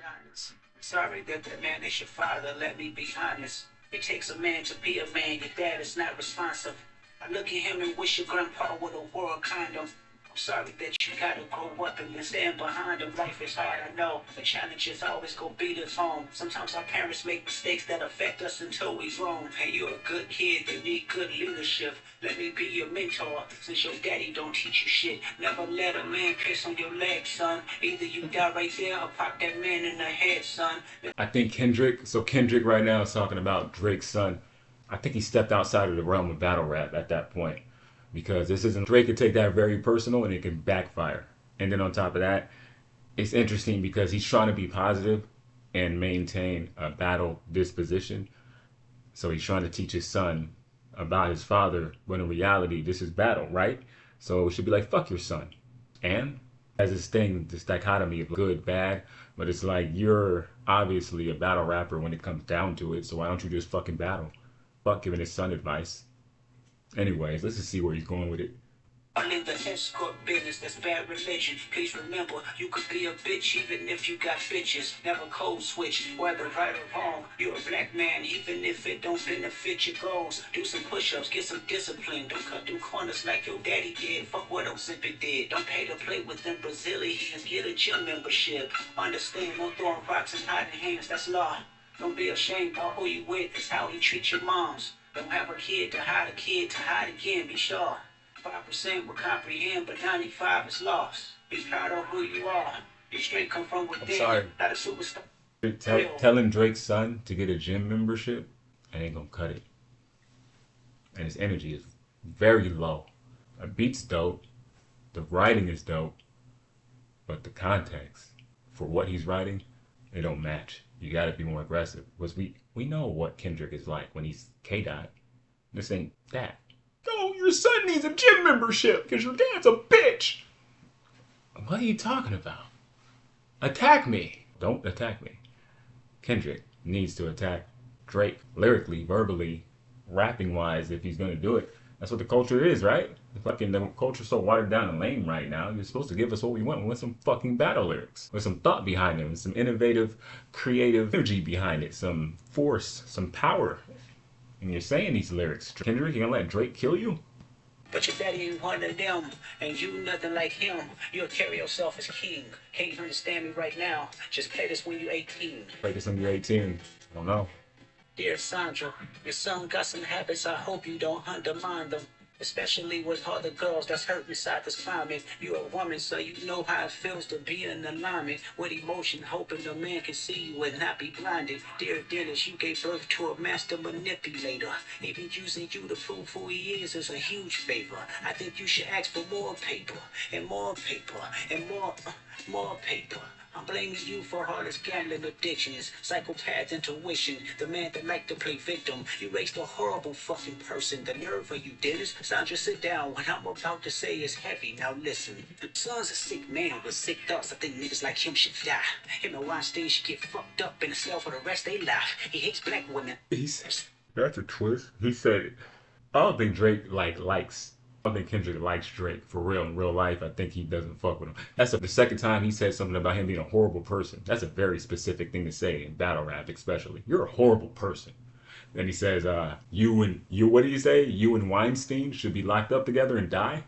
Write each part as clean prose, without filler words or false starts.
diamonds. Sorry that the man is your father, let me be honest. It takes a man to be a man, your dad is not responsive. I look at him and wish your grandpa would have wore a condom. I'm sorry that you gotta grow up and then stand behind him. Life is hard, I know. The challenges always go beat us home. Sometimes our parents make mistakes that affect us until we grown. Hey, you're a good kid, you need good leadership. Let me be your mentor, since your daddy don't teach you shit. Never let a man piss on your leg, son. Either you die right there or pop that man in the head, son. I think Kendrick right now is talking about Drake's son. I think he stepped outside of the realm of battle rap at that point. Because this isn't, Drake could take that very personal and it can backfire. And then on top of that, it's interesting because he's trying to be positive and maintain a battle disposition. So he's trying to teach his son about his father, when in reality, this is battle, right? So it should be like, fuck your son. And as this thing, this dichotomy of good, bad, but it's like, you're obviously a battle rapper when it comes down to it, so why don't you just fucking battle? Fuck giving his son advice. Anyways, let's just see where he's going with it. I'm in the escort business, that's bad religion. Please remember, you could be a bitch even if you got bitches. Never code switch, whether right or wrong. You're a black man, even if it don't benefit your goals. Do some push-ups, get some discipline. Don't cut through corners like your daddy did. Fuck what Ozempic did. Don't pay to play with them Brazilians. Get a gym membership. Understand, no throwing rocks and hiding hands, that's law. Don't be ashamed of who you with, it's how you treat your moms. Don't have a kid to hide again, be sure. 5% will comprehend, but 95 is lost. Be proud of who you are. Your strength come from within. I'm sorry. Not a superstar. Telling Drake's son to get a gym membership, I ain't gonna cut it. And his energy is very low. The beat's dope. The writing is dope. But the context for what he's writing, they don't match. You gotta be more aggressive. Because we know what Kendrick is like when he's K-Dot. This ain't that. Oh, your son needs a gym membership because your dad's a bitch. What are you talking about? Attack me. Don't attack me. Kendrick needs to attack Drake lyrically, verbally, rapping-wise if he's gonna do it. That's what the culture is, right? The culture's so watered down and lame right now. You're supposed to give us what we want. We want some fucking battle lyrics with some thought behind them, some innovative, creative energy behind it, some force, some power. And you're saying these lyrics. Kendrick, you gonna let Drake kill you? But your daddy ain't one of them, and you nothing like him. You'll carry yourself as king. Can't you understand me right now? Just play this when you're 18. Play this when you're 18. I don't know. Dear Sandra, your son got some habits, I hope you don't undermine them. Especially with other girls that's hurt inside this climate. You're a woman, so you know how it feels to be in alignment with emotion, hoping the man can see you and not be blinded. Dear Dennis, you gave birth to a master manipulator. Even using you to prove who he is a huge favor. I think you should ask for more paper, and more paper, and more paper. I'm blaming you for heartless gambling addictions, psychopath intuition, the man that liked to play victim. You raised a horrible fucking person. The nerve of you, Dennis. Sandra, sit down. What I'm about to say is heavy. Now listen. Son's a sick man with sick thoughts. I think niggas like him should die. Him and Weinstein should get fucked up in a cell for the rest of their life. He hates black women. That's a twist. He said it. I don't think Drake likes. I don't think Kendrick likes Drake for real in real life. I think he doesn't fuck with him. That's the second time he said something about him being a horrible person. That's a very specific thing to say in battle rap, especially. You're a horrible person. Then he says, what did he say? You and Weinstein should be locked up together and die?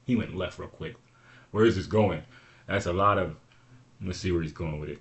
He went left real quick. Where is this going? That's a lot of, let's see where he's going with it.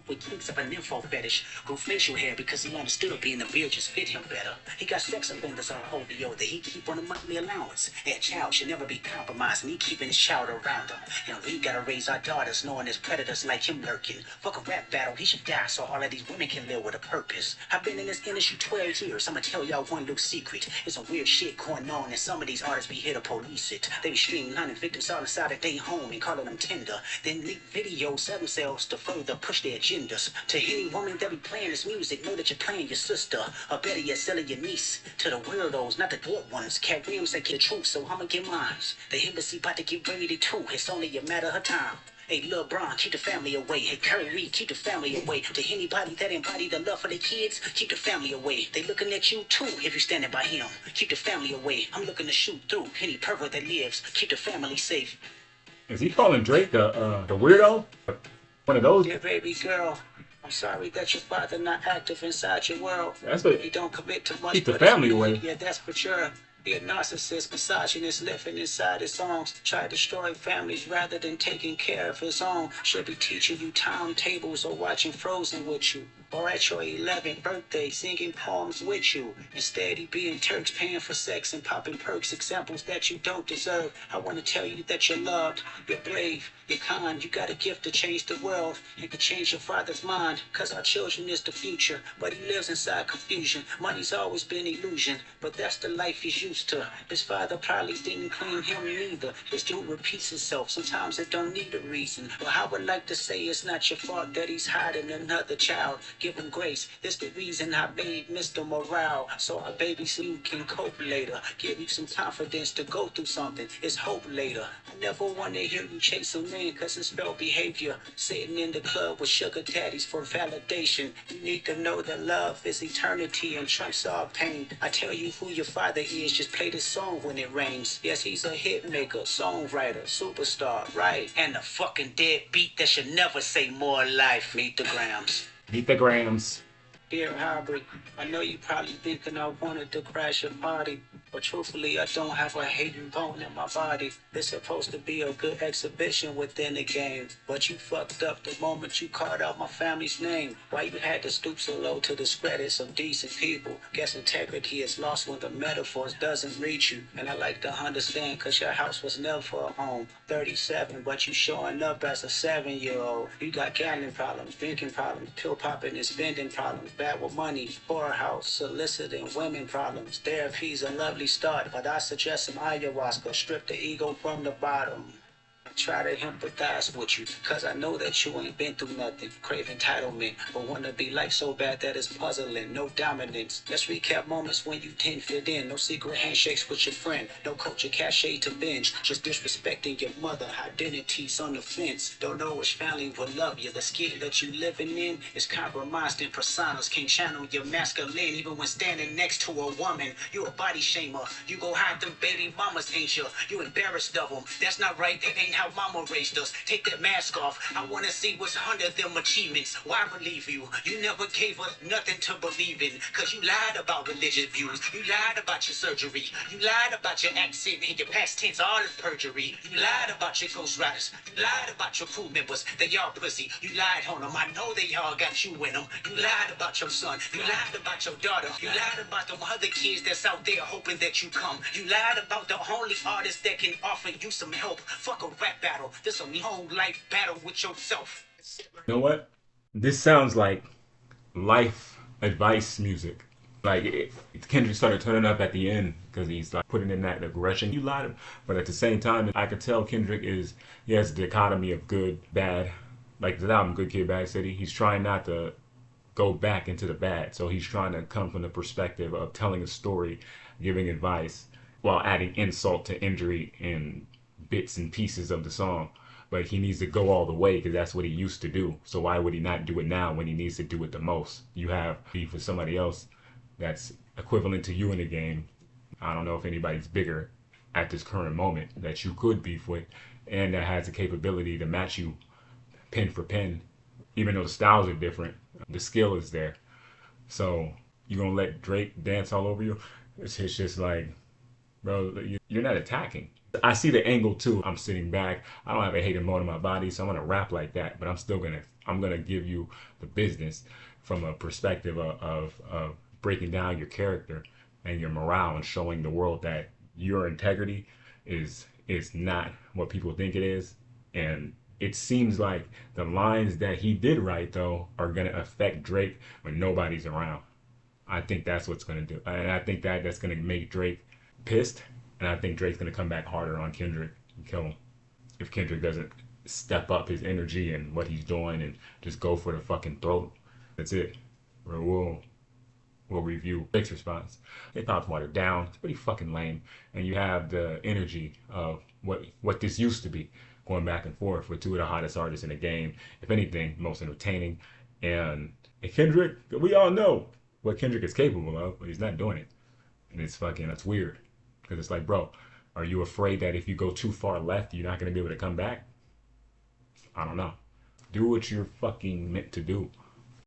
With kinks of a nympho fetish, grew facial hair because he understood being a beard just fit him better. He got sex offenders on OVO that he keep on a monthly allowance. That child should never be compromised, and he keeping his child around him. And we gotta raise our daughters knowing there's predators like him lurking. Fuck a rap battle, he should die so all of these women can live with a purpose. I've been in this industry 12 years, I'ma tell y'all one little secret. There's some weird shit going on, and some of these artists be here to police it. They be streamlining victims all inside of their home and calling them tender. Then leak videos of themselves to further push their agenda. To any woman that be playing this music, know that you're playing your sister, or better yet, selling your niece. To the weirdos, not the good ones. Cat Williams say get the truth, so I'ma get mine. The embassy about to get ready too. It's only a matter of time. Hey, Lil Bron, keep the family away. Hey, Curry Reed, keep the family away. To anybody that embody the love for their kids, keep the family away. They looking at you too if you're standing by him. Keep the family away. I'm looking to shoot through any pervert that lives. Keep the family safe. Is he calling Drake the weirdo? One of those. Dear baby girl, I'm sorry that your father not active inside your world. That's what He don't commit to much. keep the family away. Yeah, that's for sure. Be a narcissist, misogynist, living inside his songs. Try to destroy families rather than taking care of his own. Should be teaching you timetables or watching Frozen with you. Or at your 11th birthday, singing poems with you. Instead, he being Turks, paying for sex and popping perks, examples that you don't deserve. I want to tell you that you're loved, you're brave, you're kind. You got a gift to change the world and to change your father's mind. Cause our children is the future, but he lives inside confusion. Money's always been illusion, but that's the life he's used to. His father probably didn't clean him neither. History repeats itself, sometimes it don't need a reason. But I would like to say it's not your fault that he's hiding another child. Give him grace, this the reason I made Mr. Morale. So our baby so you can cope later. Give you some confidence to go through something, it's hope later. I never want to hear you chase a man cause it's spell behavior. Sitting in the club with sugar daddies for validation. You need to know that love is eternity and trumps all pain. I tell you who your father is, just play this song when it rains. Yes, he's a hit maker, songwriter, superstar, right? And a fucking deadbeat that should never say more life. Meet the grams. Meet the grams. Dear Hybrid, I know you probably thinking I wanted to crash your party, but truthfully I don't have a hating bone in my body. It's supposed to be a good exhibition within the game, but you fucked up the moment you called out my family's name. Why you had to stoop so low to discredit some decent people? Guess integrity is lost when the metaphors doesn't reach you. And I like to understand cause your house was never a home. 37, but you showing up as a 7-year-old. You got gambling problems, drinking problems, pill popping and spending problems. Bad with money, poorhouse, soliciting women problems. Therapy's a lovely start, but I suggest some ayahuasca. Strip the ego from the bottom. Try to empathize with you, cause I know that you ain't been through nothing. Crave entitlement, but wanna be like so bad that it's puzzling. No dominance. Let's recap moments when you didn't fit in. No secret handshakes with your friend. No culture cachet to binge. Just disrespecting your mother. Identities on the fence. Don't know which family will love you. The skin that you living in is compromised in personas. Can't channel your masculine even when standing next to a woman. You a body shamer. You go hide them baby mamas, ain't you? You embarrassed of them. That's not right. That ain't how mama raised us. Take that mask off. I wanna see what's under them achievements. Why believe you? You never gave us nothing to believe in. Cause you lied about religious views. You lied about your surgery. You lied about your accent and your past tense, all is perjury. You lied about your ghost riders. You lied about your crew members. They all pussy. You lied on them. I know they all got you in them. You lied about your son. You lied about your daughter. You lied about them other kids that's out there hoping that you come. You lied about the only artist that can offer you some help. Fuck a rap battle. This a long life battle with yourself. You know what? This sounds like life advice music. Like Kendrick started turning up at the end because he's like putting in that aggression. You lied, but at the same time, I could tell Kendrick he has a dichotomy of good, bad. Like the album Good Kid, Bad City. He's trying not to go back into the bad, so he's trying to come from the perspective of telling a story, giving advice, while adding insult to injury in bits and pieces of the song. But he needs to go all the way because that's what he used to do. So why would he not do it now when he needs to do it the most? You have beef with somebody else that's equivalent to you in the game. I don't know if anybody's bigger at this current moment that you could beef with and that has the capability to match you pen for pen. Even though the styles are different, the skill is there. So you gonna let Drake dance all over you? It's just like, bro, you're not attacking. I see the angle too. I'm sitting back. I don't have a hating mode in my body, so I'm gonna rap like that. But I'm gonna give you the business from a perspective of breaking down your character and your morale and showing the world that your integrity is not what people think it is. And it seems like the lines that he did write though are gonna affect Drake when nobody's around. I think that's what's gonna do, and I think that's gonna make Drake pissed. And I think Drake's going to come back harder on Kendrick and kill him. If Kendrick doesn't step up his energy and what he's doing and just go for the fucking throat. That's it. We'll review Drake's response. They thought it's watered down. It's pretty fucking lame. And you have the energy of what this used to be, going back and forth with two of the hottest artists in the game. If anything, most entertaining. And Kendrick, we all know what Kendrick is capable of, but he's not doing it. And that's weird. Because it's like, bro, are you afraid that if you go too far left, you're not going to be able to come back? I don't know. Do what you're fucking meant to do.